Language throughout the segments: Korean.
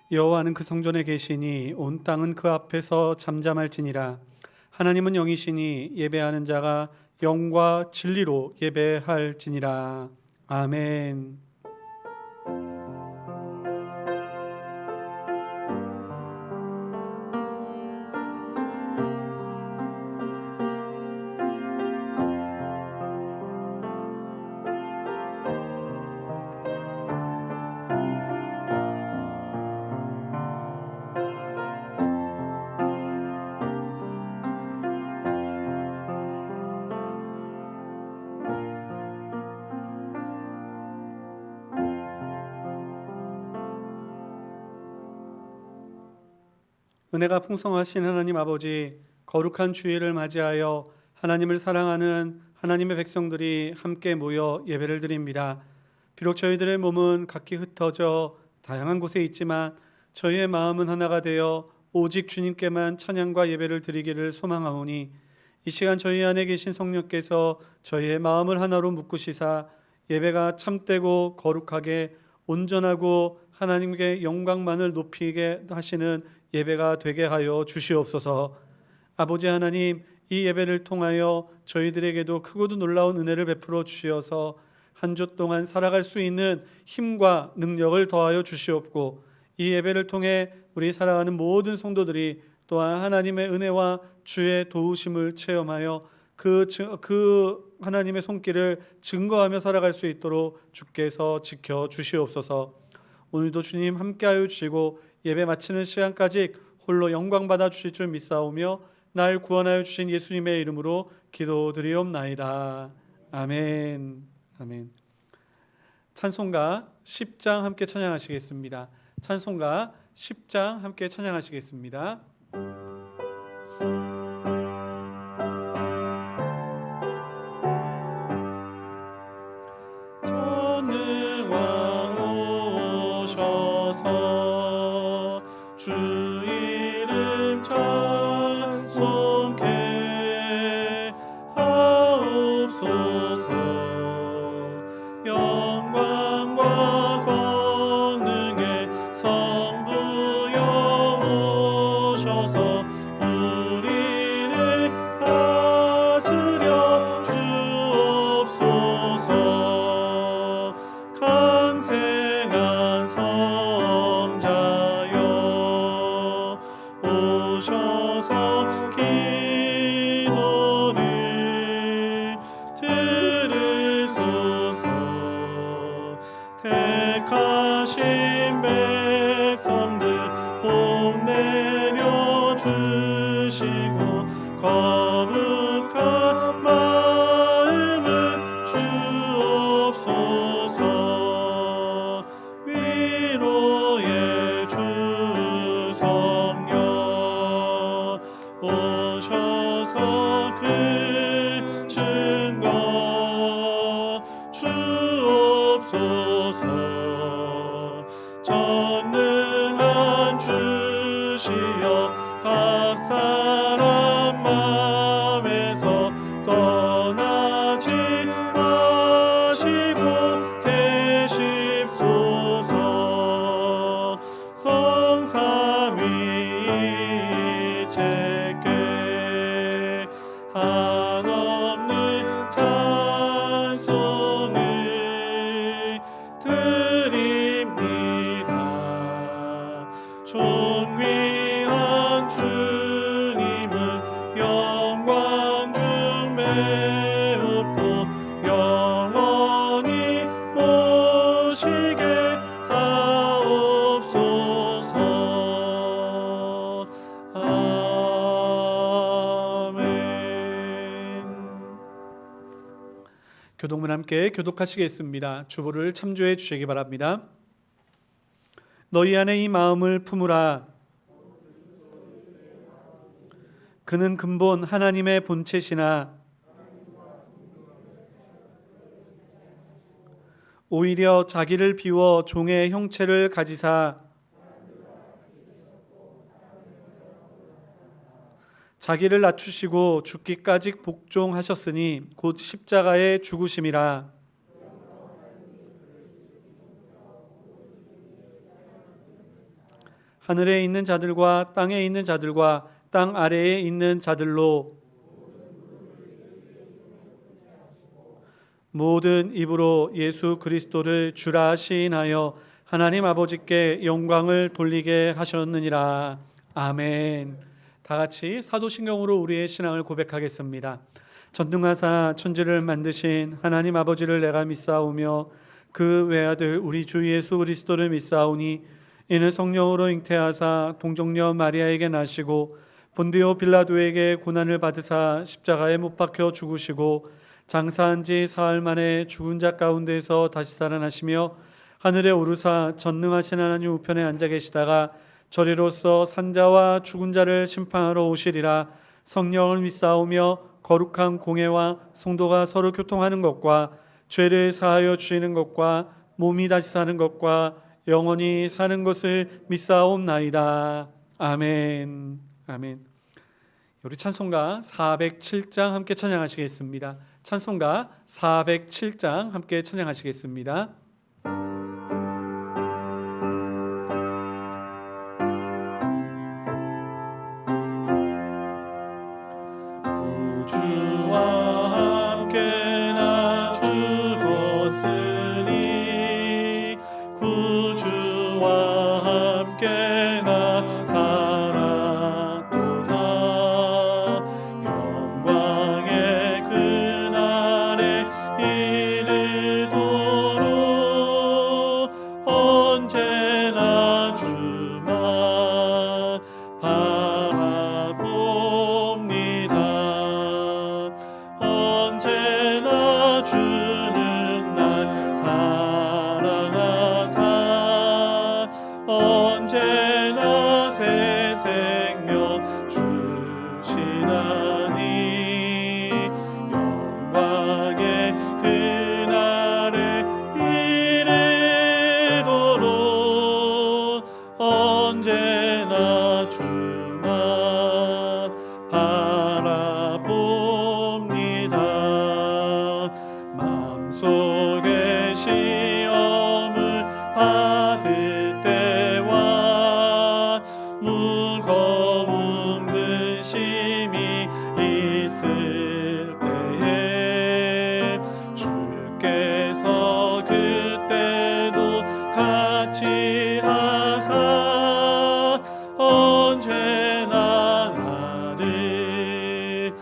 여호와는 그 성전에 계시니 온 땅은 그 앞에서 잠잠할지니라. 하나님은 영이시니 예배하는 자가 영과 진리로 예배할지니라. 아멘. 은혜가 풍성하신 하나님 아버지, 거룩한 주일을 맞이하여 하나님을 사랑하는 하나님의 백성들이 함께 모여 예배를 드립니다. 비록 저희들의 몸은 각기 흩어져 다양한 곳에 있지만 저희의 마음은 하나가 되어 오직 주님께만 찬양과 예배를 드리기를 소망하오니, 이 시간 저희 안에 계신 성령께서 저희의 마음을 하나로 묶으시사 예배가 참되고 거룩하게 온전하고 하나님께 영광만을 높이게 하시는 예배가 되게 하여 주시옵소서. 아버지 하나님, 이 예배를 통하여 저희들에게도 크고도 놀라운 은혜를 베풀어 주시어서 한 주 동안 살아갈 수 있는 힘과 능력을 더하여 주시옵고, 이 예배를 통해 우리 살아가는 모든 성도들이 또한 하나님의 은혜와 주의 도우심을 체험하여 그 하나님의 손길을 증거하며 살아갈 수 있도록 주께서 지켜 주시옵소서. 오늘도 주님 함께하여 주시고 예배 마치는 시간까지 홀로 영광 받아 주실 줄 믿사오며 날 구원하여 주신 예수님의 이름으로 기도드리옵나이다. 아멘. 아멘. 찬송가 10장 함께 찬양하시겠습니다. 찬송가 10장 함께 찬양하시겠습니다. 전능왕 오셔서 주 이름 찬송케 하옵소서. 영광과 권능의 성부여 오셔서 우리를 다스려 주옵소서. 강생한 성자여 오셔서 기도를 들으소서. 택하신 백성들 복 내려 주시고 거룩한 마음을 주옵소서. 위로의 주 성령 오셔서 그 증거 주옵소서. 전능한 주시여 각 사람 마음에서 떠나지 마시고 계십소서. 성삼위일체께 한없는 찬송을 드립니다. 존귀한 주님은 영광 중 매없고 영원히 모시게 하옵소서. 아멘. 교독문 함께 교독하시겠습니다. 주보를 참조해 주시기 바랍니다. 너희 안에 이 마음을 품으라. 그는 근본 하나님의 본체시나 오히려 자기를 비워 종의 형체를 가지사 자기를 낮추시고 죽기까지 복종하셨으니 곧 십자가의 죽으심이라. 하늘에 있는 자들과 땅에 있는 자들과 땅 아래에 있는 자들로 모든 입으로 예수 그리스도를 주라 시인하여 하나님 아버지께 영광을 돌리게 하셨느니라. 아멘. 다 같이 사도신경으로 우리의 신앙을 고백하겠습니다. 전능하사 천지를 만드신 하나님 아버지를 내가 믿사오며 그 외아들 우리 주 예수 그리스도를 믿사오니 이는 성령으로 잉태하사 동정녀 마리아에게 나시고 본디오 빌라도에게 고난을 받으사 십자가에 못 박혀 죽으시고 장사한 지 사흘 만에 죽은 자 가운데서 다시 살아나시며 하늘에 오르사 전능하신 하나님 우편에 앉아 계시다가 저리로서 산자와 죽은 자를 심판하러 오시리라. 성령을 믿사오며 거룩한 공회와 성도가 서로 교통하는 것과 죄를 사하여 주시는 것과 몸이 다시 사는 것과 영원히 사는 것을 믿사옵나이다. 아멘. 아멘. 우리 찬송가 407장 함께 찬양하시겠습니다. 찬송가 407장 함께 찬양하시겠습니다. 구주와 함께 나 죽었으니 구주와 함께 나 살았도다. 영광의 그날에 이르도록 언제나 주만 바라봅니다. 언제나 주는 날 사랑하사 언제나 새 생명 주시나니 영광의 그날에 이르도록 언제나 주만 바라봅니다. 마음속에 시험을 받을 때와 무거운 근심이 있을 때에 주께서 그때도 같이 하사 언제나 나를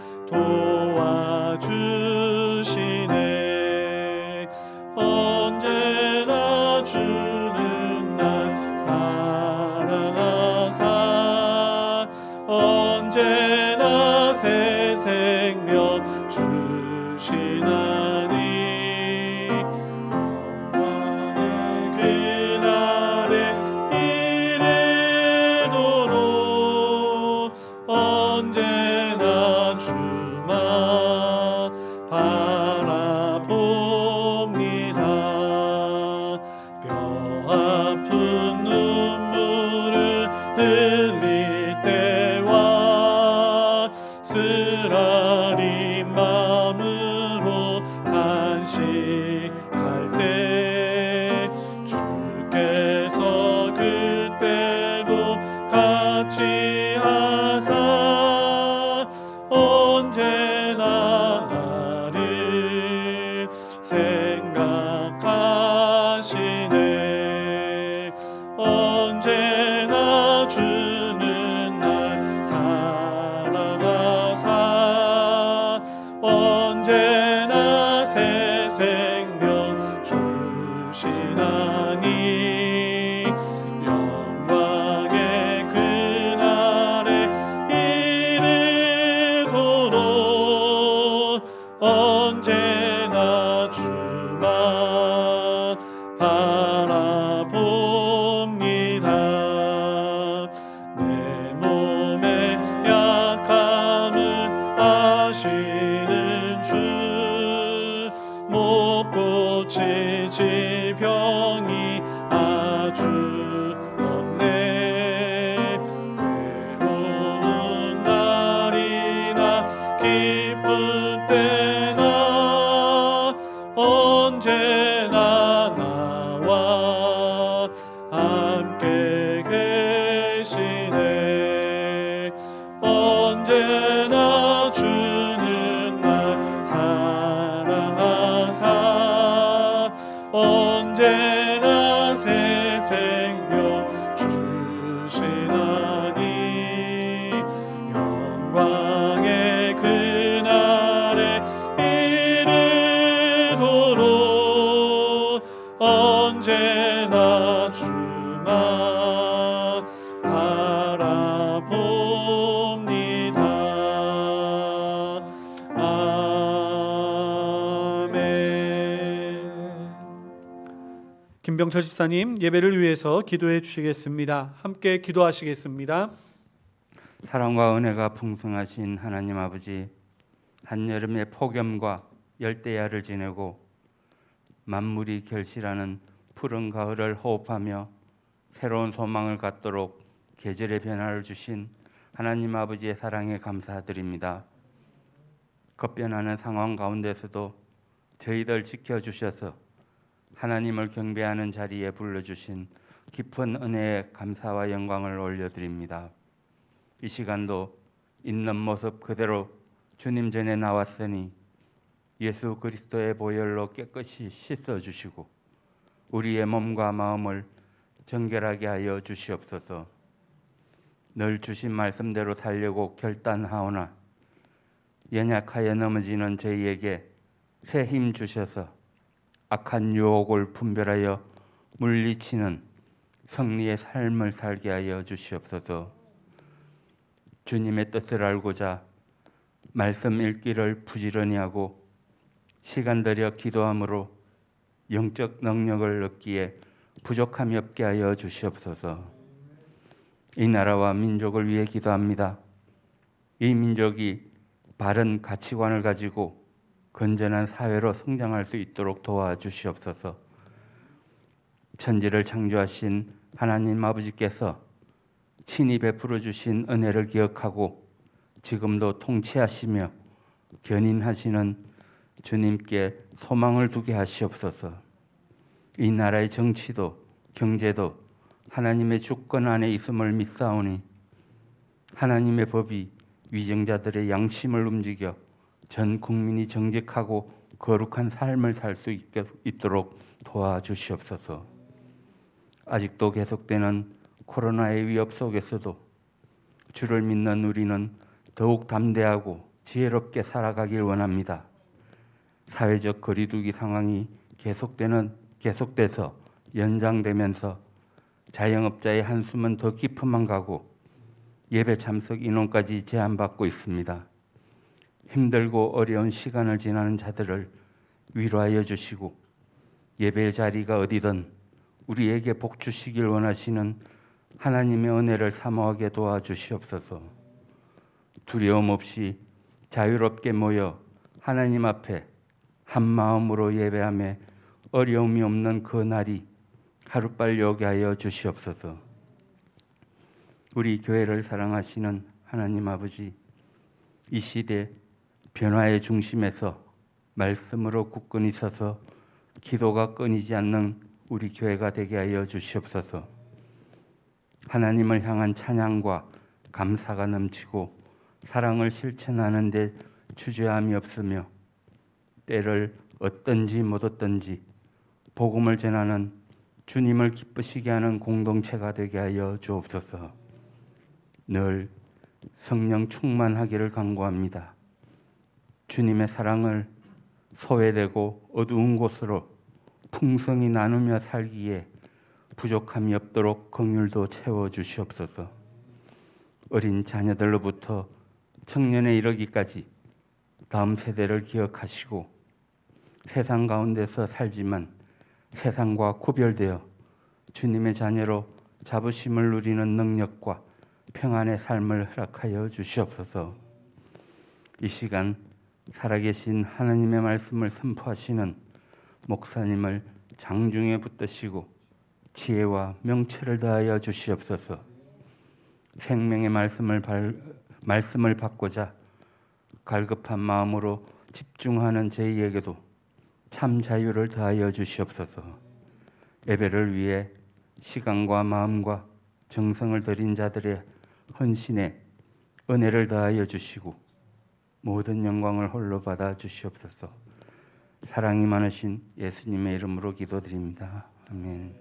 도와주시네. 언제나 주는 날 사랑하사 언제나 새 생명 주시나니 영광의 그날에 이르도록 언제나 주만 바라봅니다. 뼈 아픈 눈물을 흘릴 때와 쓰라린 마음으로 탄식할 때 주께서 그때도 같이 하사 언제나 나를 생각하시네. 언제나 주는 날 사랑하사 언제나 새 생명 주시나니 영광의 그날에 이르도록 언제나 주만 바라봅니다. 내 몸의 약함을 아시는 주 못 고칠 질병이 아주 없네. 괴로운 날이나 기쁜 때나 언제나 나와 함께 김병철 집사님, 예배를 위해서 기도해 주시겠습니다. 함께 기도하시겠습니다. 사랑과 은혜가 풍성하신 하나님 아버지, 한여름의 폭염과 열대야를 지내고 만물이 결실하는 푸른 가을을 호흡하며 새로운 소망을 갖도록 계절의 변화를 주신 하나님 아버지의 사랑에 감사드립니다. 급변하는 상황 가운데서도 저희들 지켜주셔서 하나님을 경배하는 자리에 불러주신 깊은 은혜에 감사와 영광을 올려드립니다. 이 시간도 있는 모습 그대로 주님 전에 나왔으니 예수 그리스도의 보혈로 깨끗이 씻어주시고 우리의 몸과 마음을 정결하게 하여 주시옵소서. 늘 주신 말씀대로 살려고 결단하오나 연약하여 넘어지는 저희에게 새 힘 주셔서 악한 유혹을 분별하여 물리치는 승리의 삶을 살게 하여 주시옵소서. 주님의 뜻을 알고자 말씀 읽기를 부지런히 하고 시간 들여 기도함으로 영적 능력을 얻기에 부족함이 없게 하여 주시옵소서. 이 나라와 민족을 위해 기도합니다. 이 민족이 바른 가치관을 가지고 건전한 사회로 성장할 수 있도록 도와주시옵소서. 천지를 창조하신 하나님 아버지께서 친히 베풀어 주신 은혜를 기억하고 지금도 통치하시며 견인하시는 주님께 소망을 두게 하시옵소서. 이 나라의 정치도 경제도 하나님의 주권 안에 있음을 믿사오니 하나님의 법이 위정자들의 양심을 움직여 전 국민이 정직하고 거룩한 삶을 살 수 있도록 도와주시옵소서. 아직도 계속되는 코로나의 위협 속에서도 주를 믿는 우리는 더욱 담대하고 지혜롭게 살아가길 원합니다. 사회적 거리두기 상황이 계속돼서 연장되면서 자영업자의 한숨은 더 깊어만 가고 예배 참석 인원까지 제한받고 있습니다. 힘들고 어려운 시간을 지나는 자들을 위로하여 주시고 예배의 자리가 어디든 우리에게 복 주시길 원하시는 하나님의 은혜를 사모하게 도와주시옵소서. 두려움 없이 자유롭게 모여 하나님 앞에 한 마음으로 예배하며 어려움이 없는 그 날이 하루빨리 오게 하여 주시옵소서. 우리 교회를 사랑하시는 하나님 아버지, 이 시대 변화의 중심에서 말씀으로 굳건히 서서 기도가 끊이지 않는 우리 교회가 되게 하여 주시옵소서. 하나님을 향한 찬양과 감사가 넘치고 사랑을 실천하는 데 주저함이 없으며 때를 얻든지 못 얻든지 복음을 전하는 주님을 기쁘시게 하는 공동체가 되게 하여 주옵소서. 늘 성령 충만하기를 간구합니다. 주님의 사랑을 소외되고 어두운 곳으로 풍성히 나누며 살기에 부족함이 없도록 긍휼도 채워주시옵소서. 어린 자녀들로부터 청년에 이르기까지 다음 세대를 기억하시고 세상 가운데서 살지만 세상과 구별되어 주님의 자녀로 자부심을 누리는 능력과 평안의 삶을 허락하여 주시옵소서. 이 시간 살아계신 하나님의 말씀을 선포하시는 목사님을 장중에 붙드시고 지혜와 명철을 더하여 주시옵소서. 생명의 말씀을 받고자 갈급한 마음으로 집중하는 저희에게도 참 자유를 더하여 주시옵소서. 예배를 위해 시간과 마음과 정성을 들인 자들의 헌신에 은혜를 더하여 주시고 모든 영광을 홀로 받아 주시옵소서. 사랑이 많으신 예수님의 이름으로 기도드립니다. 아멘.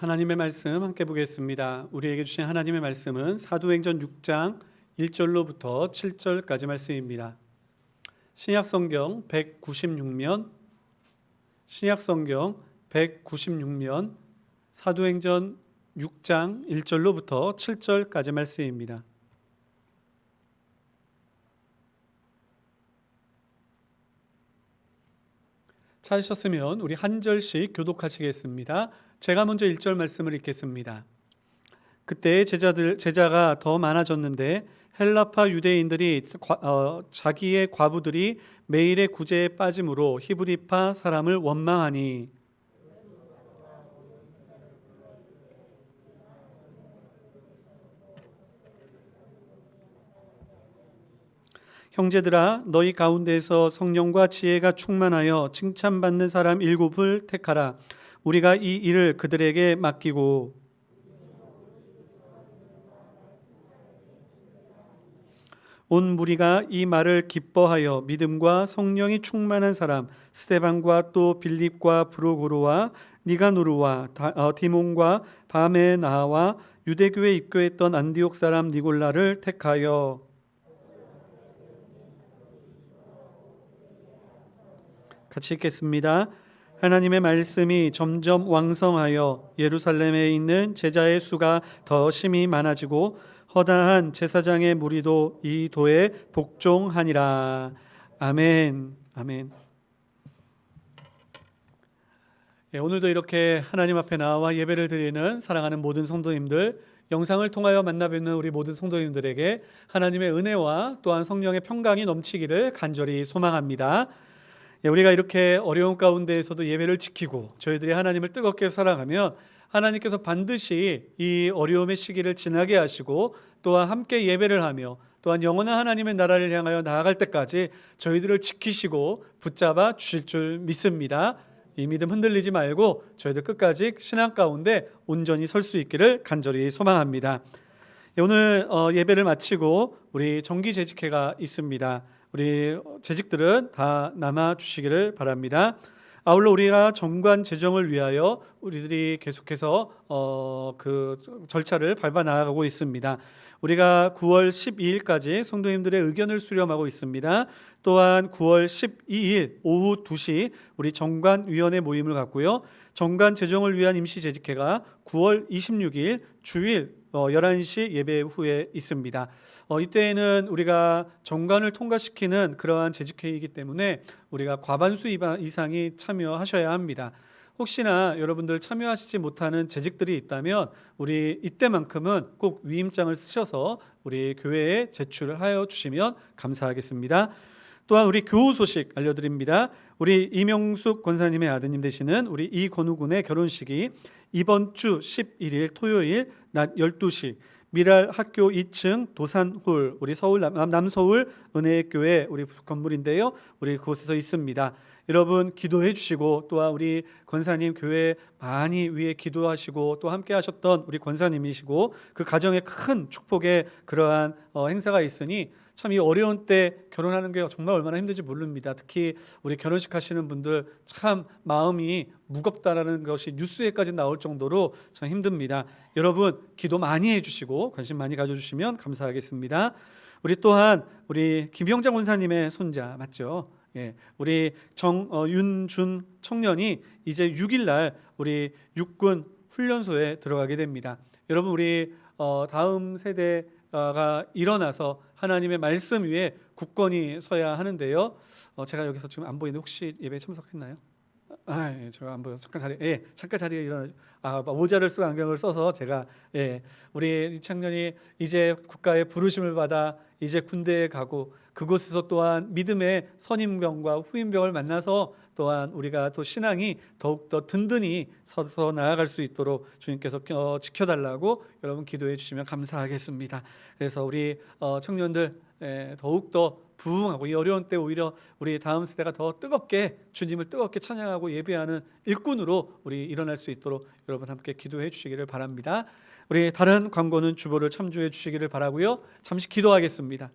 하나님의 말씀 함께 보겠습니다. 우리에게 주신 하나님의 말씀은 사도행전 6장 1절로부터 7절까지 말씀입니다. 신약성경 196면 신약성경 196면 사도행전 6장 1절로부터 7절까지 말씀입니다. 찾으셨으면 우리 한 절씩 교독하시겠습니다. 제가 먼저 1절 말씀을 읽겠습니다. 그때 제자가 더 많아졌는데 헬라파 유대인들이 자기의 과부들이 매일의 구제에 빠짐으로 히브리파 사람을 원망하니 형제들아 너희 가운데에서 성령과 지혜가 충만하여 칭찬받는 사람 7을 택하라. 우리가 이 일을 그들에게 맡기고 온 무리가 이 말을 기뻐하여 믿음과 성령이 충만한 사람 스데반과 또 빌립과 브루고로와 니가노르와 디몬과 바메나와 유대교에 입교했던 안디옥 사람 니골라를 택하여 같이 읽겠습니다. 하나님의 말씀이 점점 왕성하여 예루살렘에 있는 제자의 수가 더 심히 많아지고 허다한 제사장의 무리도 이 도에 복종하니라. 아멘. 아멘. 오늘도 이렇게 하나님 앞에 나와 예배를 드리는 사랑하는 모든 성도님들, 영상을 통하여 만나 뵙는 우리 모든 성도님들에게 하나님의 은혜와 또한 성령의 평강이 넘치기를 간절히 소망합니다. 우리가 이렇게 어려운 가운데에서도 예배를 지키고 저희들이 하나님을 뜨겁게 사랑하면 하나님께서 반드시 이 어려움의 시기를 지나게 하시고 또한 함께 예배를 하며 또한 영원한 하나님의 나라를 향하여 나아갈 때까지 저희들을 지키시고 붙잡아 주실 줄 믿습니다. 이 믿음 흔들리지 말고 저희들 끝까지 신앙 가운데 온전히 설 수 있기를 간절히 소망합니다. 오늘 예배를 마치고 우리 정기 재직회가 있습니다. 우리 재직들은 다 남아 주시기를 바랍니다. 아울러 우리가 정관 제정을 위하여 우리들이 계속해서 그 절차를 밟아 나가고 있습니다. 우리가 9월 12일까지 성도님들의 의견을 수렴하고 있습니다. 또한 9월 12일 오후 2시 우리 정관위원회 모임을 갖고요. 정관 제정을 위한 임시재직회가 9월 26일 주일 11시 예배 후에 있습니다. 이때에는 우리가 정관을 통과시키는 그러한 재직회의이기 때문에 우리가 과반수 이상이 참여하셔야 합니다. 혹시나 여러분들 참여하시지 못하는 재직들이 있다면 우리 이때만큼은 꼭 위임장을 쓰셔서 우리 교회에 제출을 하여 주시면 감사하겠습니다. 또한 우리 교우 소식 알려드립니다. 우리 이명숙 권사님의 아드님 되시는 우리 이건우 군의 결혼식이 이번 주 11일 토요일 낮 12시 미랄 학교 2층 도산홀 우리 서울 남서울 은혜교회 우리 건물인데요. 우리 그곳에서 있습니다. 여러분 기도해 주시고 또한 우리 권사님 교회 많이 위해 기도하시고 또 함께 하셨던 우리 권사님이시고 그 가정에 큰 축복의 그러한 행사가 있으니 참 이 어려운 때 결혼하는 게 정말 얼마나 힘든지 모릅니다. 특히 우리 결혼식 하시는 분들 참 마음이 무겁다라는 것이 뉴스에까지 나올 정도로 참 힘듭니다. 여러분 기도 많이 해주시고 관심 많이 가져주시면 감사하겠습니다. 우리 또한 우리 김영장 원사님의 손자 맞죠? 예, 우리 윤준 청년이 이제 6일 날 우리 육군 훈련소에 들어가게 됩니다. 여러분 우리 다음 세대가 일어나서 하나님의 말씀 위에 굳건히 서야 하는데요. 제가 여기서 지금 안 보이는데 혹시 예배에 참석했나요? 예, 제가 안 보여. 잠깐 자리에 일어나. 모자를 쓰고 안경을 써서 제가 우리 이 청년이 이제 국가의 부르심을 받아 이제 군대에 가고 그곳에서 또한 믿음의 선임병과 후임병을 만나서 또한 우리가 또 신앙이 더욱더 든든히 서서 나아갈 수 있도록 주님께서 지켜달라고 여러분 기도해 주시면 감사하겠습니다. 그래서 우리 청년들 더욱더 부흥하고 이 어려운 때 오히려 우리 다음 세대가 더 뜨겁게 주님을 뜨겁게 찬양하고 예배하는 일꾼으로 우리 일어날 수 있도록 여러분 함께 기도해 주시기를 바랍니다. 우리 다른 광고는 주보를 참조해 주시기를 바라고요. 잠시 기도하겠습니다.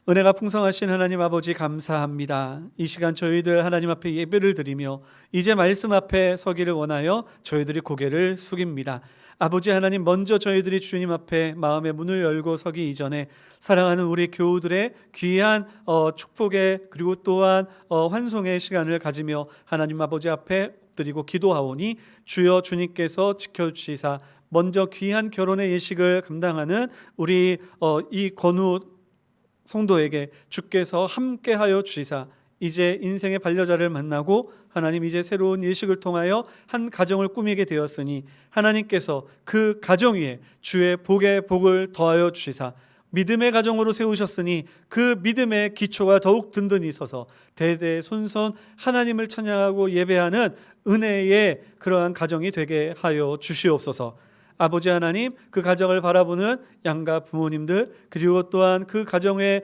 은혜가 풍성하신 하나님 아버지 감사합니다. 이 시간 저희들 하나님 앞에 예배를 드리며 이제 말씀 앞에 서기를 원하여 저희들이 고개를 숙입니다. 아버지 하나님, 먼저 저희들이 주님 앞에 마음의 문을 열고 서기 이전에 사랑하는 우리 교우들의 귀한 축복의 그리고 또한 환송의 시간을 가지며 하나님 아버지 앞에 엎드리고 기도하오니 주여 주님께서 지켜주시사 먼저 귀한 결혼의 예식을 감당하는 우리 이 권우 성도에게 주께서 함께하여 주시사 이제 인생의 반려자를 만나고 하나님 이제 새로운 예식을 통하여 한 가정을 꾸미게 되었으니 하나님께서 그 가정 위에 주의 복의 복을 더하여 주시사 믿음의 가정으로 세우셨으니 그 믿음의 기초가 더욱 든든히 서서 대대손손 하나님을 찬양하고 예배하는 은혜의 그러한 가정이 되게 하여 주시옵소서. 아버지 하나님, 그 가정을 바라보는 양가 부모님들 그리고 또한 그 가정을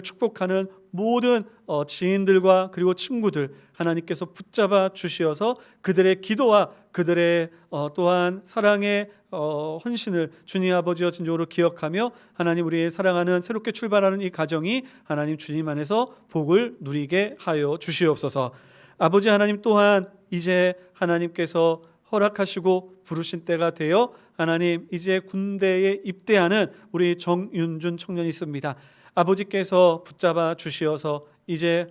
축복하는 모든 지인들과 그리고 친구들 하나님께서 붙잡아 주시어서 그들의 기도와 그들의 또한 사랑의 헌신을 주님 아버지여 진정으로 기억하며 하나님 우리의 사랑하는 새롭게 출발하는 이 가정이 하나님 주님 안에서 복을 누리게 하여 주시옵소서. 아버지 하나님 또한 이제 하나님께서 허락하시고 부르신 때가 되어 하나님 이제 군대에 입대하는 우리 정윤준 청년이 있습니다. 아버지께서 붙잡아 주시어서 이제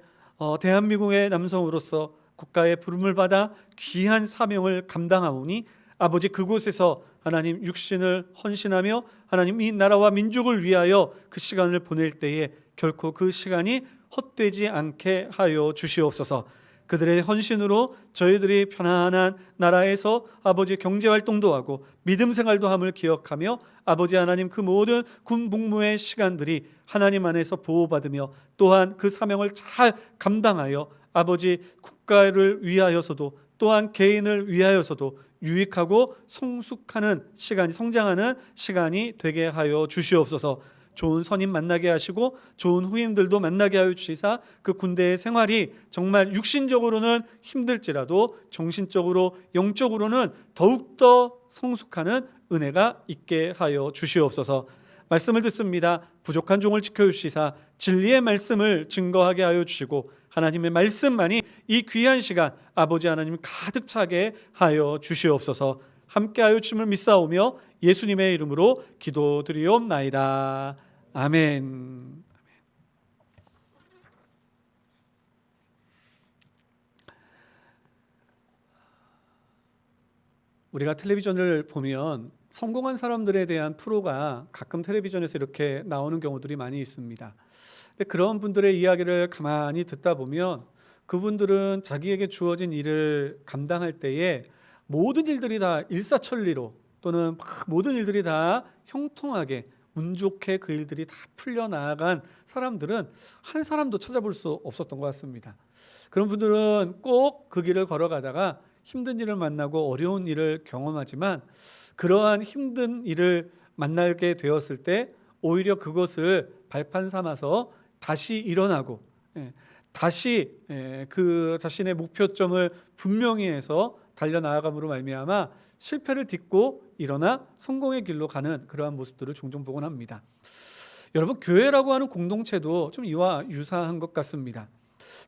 대한민국의 남성으로서 국가의 부름을 받아 귀한 사명을 감당하오니 아버지 그곳에서 하나님 육신을 헌신하며 하나님 이 나라와 민족을 위하여 그 시간을 보낼 때에 결코 그 시간이 헛되지 않게 하여 주시옵소서. 그들의 헌신으로 저희들이 편안한 나라에서 아버지 경제활동도 하고 믿음 생활도 함을 기억하며 아버지 하나님 그 모든 군 복무의 시간들이 하나님 안에서 보호받으며 또한 그 사명을 잘 감당하여 아버지 국가를 위하여서도 또한 개인을 위하여서도 유익하고 성숙하는 시간이 성장하는 시간이 되게 하여 주시옵소서. 좋은 선임 만나게 하시고 좋은 후임들도 만나게 하여 주시사 그 군대의 생활이 정말 육신적으로는 힘들지라도 정신적으로 영적으로는 더욱더 성숙하는 은혜가 있게 하여 주시옵소서. 말씀을 듣습니다. 부족한 종을 지켜주시사 진리의 말씀을 증거하게 하여 주시고 하나님의 말씀만이 이 귀한 시간 아버지 하나님 가득 차게 하여 주시옵소서. 함께하여 주심을 믿사오며 예수님의 이름으로 기도드리옵나이다. 아멘. 우리가 텔레비전을 보면 성공한 사람들에 대한 프로가 가끔 텔레비전에서 이렇게 나오는 경우들이 많이 있습니다. 근데 그런 분들의 이야기를 가만히 듣다 보면 그분들은 자기에게 주어진 일을 감당할 때에 모든 일들이 다 일사천리로 또는 모든 일들이 다 형통하게 운 좋게 그 일들이 다 풀려나간 사람들은 한 사람도 찾아볼 수 없었던 것 같습니다. 그런 분들은 꼭 그 길을 걸어가다가 힘든 일을 만나고 어려운 일을 경험하지만 그러한 힘든 일을 만나게 되었을 때 오히려 그것을 발판 삼아서 다시 일어나고 다시 그 자신의 목표점을 분명히 해서 달려나아감으로 말미암아 실패를 딛고 일어나 성공의 길로 가는 그러한 모습들을 종종 보곤 합니다. 여러분, 교회라고 하는 공동체도 좀 이와 유사한 것 같습니다.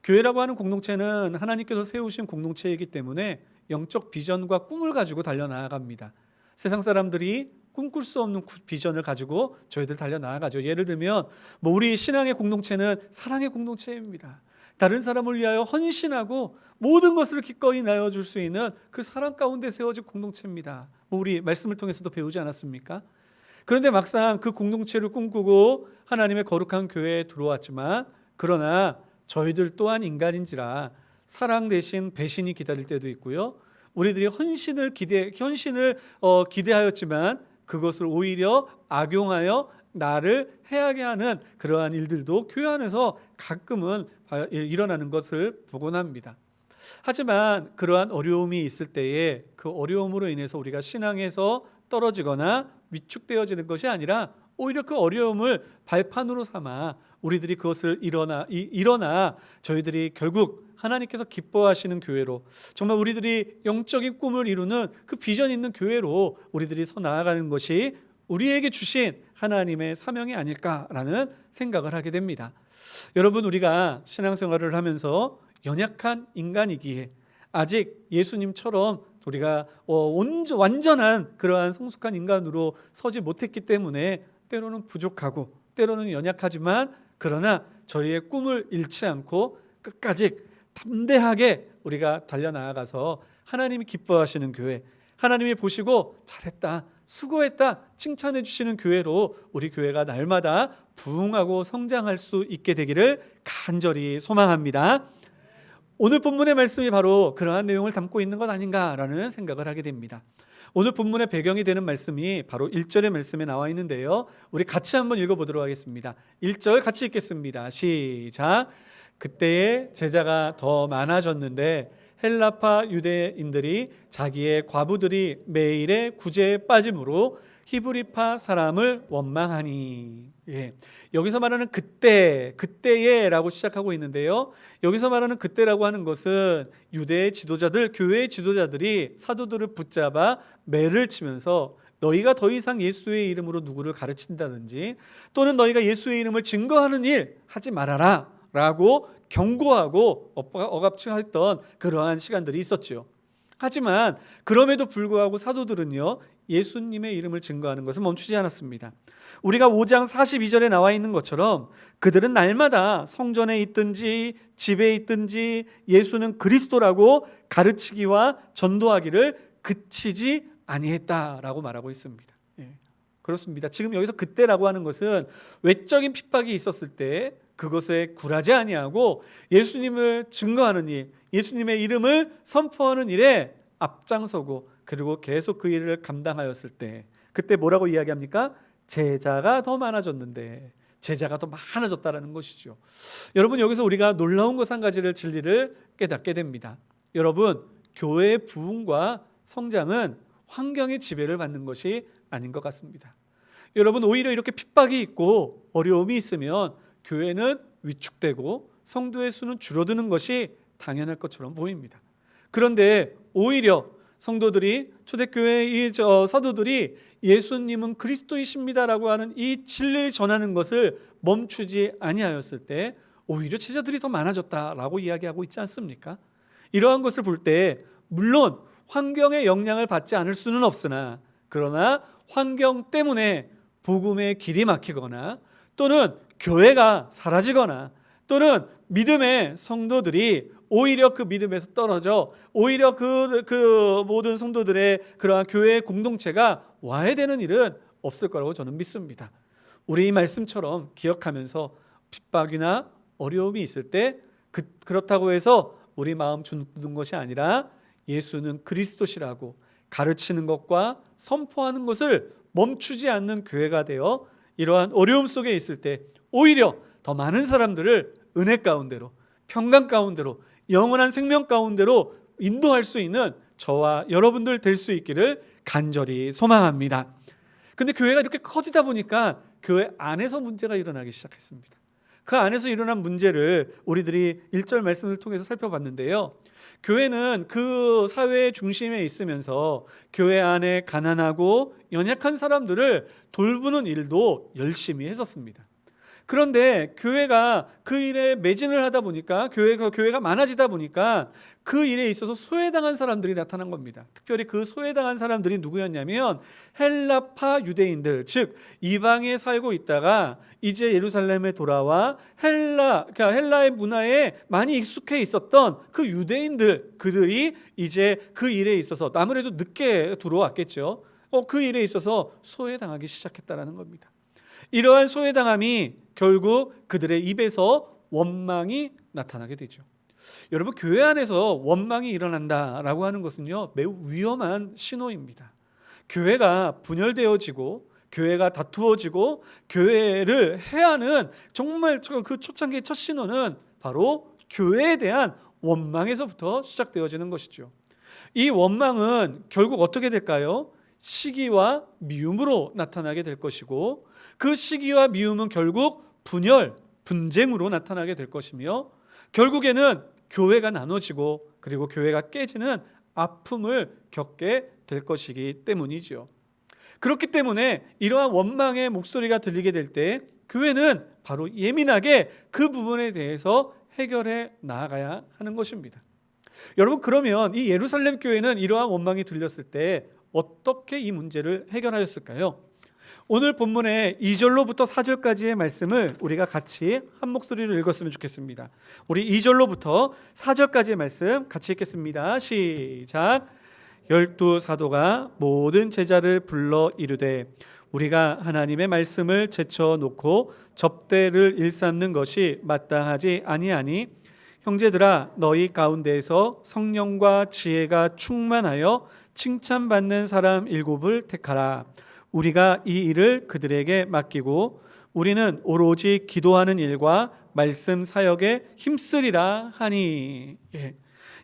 교회라고 하는 공동체는 하나님께서 세우신 공동체이기 때문에 영적 비전과 꿈을 가지고 달려나아갑니다. 세상 사람들이 꿈꿀 수 없는 비전을 가지고 저희들 달려나아가죠. 예를 들면 우리 신앙의 공동체는 사랑의 공동체입니다. 다른 사람을 위하여 헌신하고 모든 것을 기꺼이 나눠줄 수 있는 그 사랑 가운데 세워진 공동체입니다. 우리 말씀을 통해서도 배우지 않았습니까? 그런데 막상 그 공동체를 꿈꾸고 하나님의 거룩한 교회에 들어왔지만 그러나 저희들 또한 인간인지라 사랑 대신 배신이 기다릴 때도 있고요. 우리들이 헌신을 기대하였지만 그것을 오히려 악용하여 나를 해하게 하는 그러한 일들도 교회 안에서 가끔은 일어나는 것을 보곤 합니다. 하지만 그러한 어려움이 있을 때에 그 어려움으로 인해서 우리가 신앙에서 떨어지거나 위축되어지는 것이 아니라 오히려 그 어려움을 발판으로 삼아 우리들이 그것을 일어나 저희들이 결국 하나님께서 기뻐하시는 교회로 정말 우리들이 영적인 꿈을 이루는 그 비전 있는 교회로 우리들이 서 나아가는 것이 우리에게 주신 하나님의 사명이 아닐까라는 생각을 하게 됩니다. 여러분, 우리가 신앙생활을 하면서 연약한 인간이기에 아직 예수님처럼 우리가 완전한 그러한 성숙한 인간으로 서지 못했기 때문에 때로는 부족하고 때로는 연약하지만, 그러나 저희의 꿈을 잃지 않고 끝까지 담대하게 우리가 달려나가서 하나님이 기뻐하시는 교회, 하나님이 보시고 잘했다, 수고했다 칭찬해 주시는 교회로 우리 교회가 날마다 부흥하고 성장할 수 있게 되기를 간절히 소망합니다. 오늘 본문의 말씀이 바로 그러한 내용을 담고 있는 것 아닌가라는 생각을 하게 됩니다. 오늘 본문의 배경이 되는 말씀이 바로 1절의 말씀에 나와 있는데요, 우리 같이 한번 읽어보도록 하겠습니다. 1절 같이 읽겠습니다. 시작. 그때에 제자가 더 많아졌는데 헬라파 유대인들이 자기의 과부들이 매일의 구제에 빠짐으로 히브리파 사람을 원망하니. 여기서 말하는 그때에라고 시작하고 있는데요, 여기서 말하는 그때라고 하는 것은 유대의 지도자들, 교회의 지도자들이 사도들을 붙잡아 매를 치면서 너희가 더 이상 예수의 이름으로 누구를 가르친다든지 또는 너희가 예수의 이름을 증거하는 일 하지 말아라 라고 경고하고 억압했던 그러한 시간들이 있었죠. 하지만 그럼에도 불구하고 사도들은요, 예수님의 이름을 증거하는 것을 멈추지 않았습니다. 우리가 5장 42절에 나와 있는 것처럼 그들은 날마다 성전에 있든지 집에 있든지 예수는 그리스도라고 가르치기와 전도하기를 그치지 아니했다라고 말하고 있습니다. 그렇습니다. 지금 여기서 그때라고 하는 것은 외적인 핍박이 있었을 때 그것에 굴하지 아니하고 예수님을 증거하는 일, 예수님의 이름을 선포하는 일에 앞장서고 그리고 계속 그 일을 감당하였을 때, 그때 뭐라고 이야기합니까? 제자가 더 많아졌는데, 제자가 더 많아졌다라는 것이죠. 여러분, 여기서 우리가 놀라운 것 한 가지를 진리를 깨닫게 됩니다. 여러분, 교회의 부흥과 성장은 환경의 지배를 받는 것이 아닌 것 같습니다. 여러분, 오히려 이렇게 핍박이 있고 어려움이 있으면 교회는 위축되고 성도의 수는 줄어드는 것이 당연할 것처럼 보입니다. 그런데 오히려 성도들이, 초대교회의 사도들이 예수님은 그리스도이십니다라고 하는 이 진리를 전하는 것을 멈추지 아니하였을 때 오히려 제자들이 더 많아졌다라고 이야기하고 있지 않습니까? 이러한 것을 볼 때 물론 환경의 영향을 받지 않을 수는 없으나, 그러나 환경 때문에 복음의 길이 막히거나 또는 교회가 사라지거나 또는 믿음의 성도들이 오히려 그 믿음에서 떨어져 오히려 그 모든 성도들의 그러한 교회의 공동체가 와해되는 일은 없을 거라고 저는 믿습니다. 우리 이 말씀처럼 기억하면서 핍박이나 어려움이 있을 때 그렇다고 해서 우리 마음 주는 것이 아니라 예수는 그리스도시라고 가르치는 것과 선포하는 것을 멈추지 않는 교회가 되어 이러한 어려움 속에 있을 때 오히려 더 많은 사람들을 은혜 가운데로, 평강 가운데로, 영원한 생명 가운데로 인도할 수 있는 저와 여러분들 될 수 있기를 간절히 소망합니다. 근데 교회가 이렇게 커지다 보니까 교회 안에서 문제가 일어나기 시작했습니다. 그 안에서 일어난 문제를 우리들이 1절 말씀을 통해서 살펴봤는데요, 교회는 그 사회의 중심에 있으면서 교회 안에 가난하고 연약한 사람들을 돌보는 일도 열심히 했었습니다. 그런데 교회가 그 일에 매진을 하다 보니까, 교회가 많아지다 보니까 그 일에 있어서 소외당한 사람들이 나타난 겁니다. 특별히 그 소외당한 사람들이 누구였냐면 헬라파 유대인들, 즉 이방에 살고 있다가 이제 예루살렘에 돌아와 헬라의 문화에 많이 익숙해 있었던 그 유대인들, 그들이 이제 그 일에 있어서 아무래도 늦게 들어왔겠죠. 그 일에 있어서 소외당하기 시작했다는 겁니다. 이러한 소외당함이 결국 그들의 입에서 원망이 나타나게 되죠. 여러분, 교회 안에서 원망이 일어난다라고 하는 것은요, 매우 위험한 신호입니다. 교회가 분열되어지고 교회가 다투어지고 교회를 해하는 정말 그 초창기의 첫 신호는 바로 교회에 대한 원망에서부터 시작되어지는 것이죠. 이 원망은 결국 어떻게 될까요? 시기와 미움으로 나타나게 될 것이고, 그 시기와 미움은 결국 분열, 분쟁으로 나타나게 될 것이며, 결국에는 교회가 나눠지고 그리고 교회가 깨지는 아픔을 겪게 될 것이기 때문이죠. 그렇기 때문에 이러한 원망의 목소리가 들리게 될 때 교회는 바로 예민하게 그 부분에 대해서 해결해 나아가야 하는 것입니다. 여러분, 그러면 이 예루살렘 교회는 이러한 원망이 들렸을 때 어떻게 이 문제를 해결하였을까요? 오늘 본문의 2절로부터 4절까지의 말씀을 우리가 같이 한 목소리로 읽었으면 좋겠습니다. 우리 2절로부터 4절까지의 말씀 같이 읽겠습니다. 시작. 12 사도가 모든 제자를 불러 이르되 우리가 하나님의 말씀을 제쳐놓고 접대를 일삼는 것이 마땅하지 아니하니 형제들아, 너희 가운데에서 성령과 지혜가 충만하여 칭찬받는 사람 7을 택하라. 우리가 이 일을 그들에게 맡기고 우리는 오로지 기도하는 일과 말씀 사역에 힘쓰리라 하니.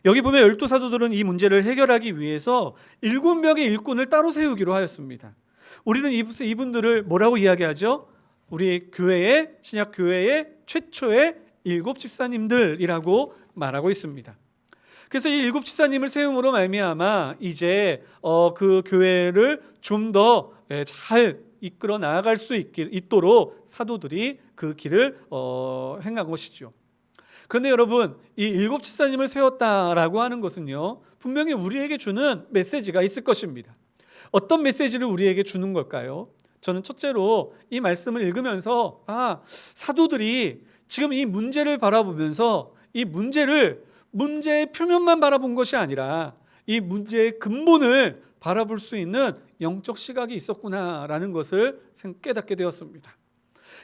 여기 보면 12 사도들은 이 문제를 해결하기 위해서 7명의 일꾼을 따로 세우기로 하였습니다. 우리는 이분들을 뭐라고 이야기하죠? 우리 교회의, 신약 교회의 최초의 7 집사님들이라고 말하고 있습니다. 그래서 이 7 집사님을 세움으로 말미암아 이제 그 교회를 좀 더 잘 이끌어 나아갈 수 있도록 사도들이 그 길을 행한 것이죠. 그런데 여러분, 이 7 집사님을 세웠다라고 하는 것은요, 분명히 우리에게 주는 메시지가 있을 것입니다. 어떤 메시지를 우리에게 주는 걸까요? 저는 첫째로 이 말씀을 읽으면서 사도들이 지금 이 문제를 바라보면서 이 문제의 표면만 바라본 것이 아니라 이 문제의 근본을 바라볼 수 있는 영적 시각이 있었구나라는 것을 깨닫게 되었습니다.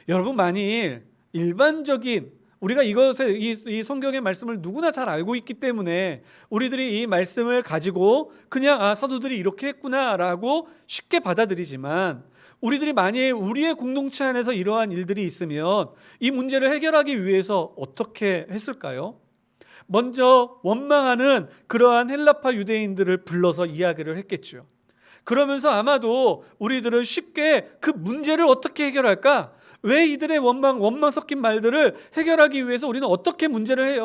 여러분, 만일 일반적인 우리가 이 성경의 말씀을 누구나 잘 알고 있기 때문에 우리들이 이 말씀을 가지고 그냥 사도들이 이렇게 했구나라고 쉽게 받아들이지만, 우리들이 만일 우리의 공동체 안에서 이러한 일들이 있으면 이 문제를 해결하기 위해서 어떻게 했을까요? 먼저 원망하는 그러한 헬라파 유대인들을 불러서 이야기를 했겠죠. 그러면서 아마도 우리들은 쉽게 그 문제를 어떻게 해결할까? 왜 이들의 원망 섞인 말들을 해결하기 위해서 우리는 어떻게 문제를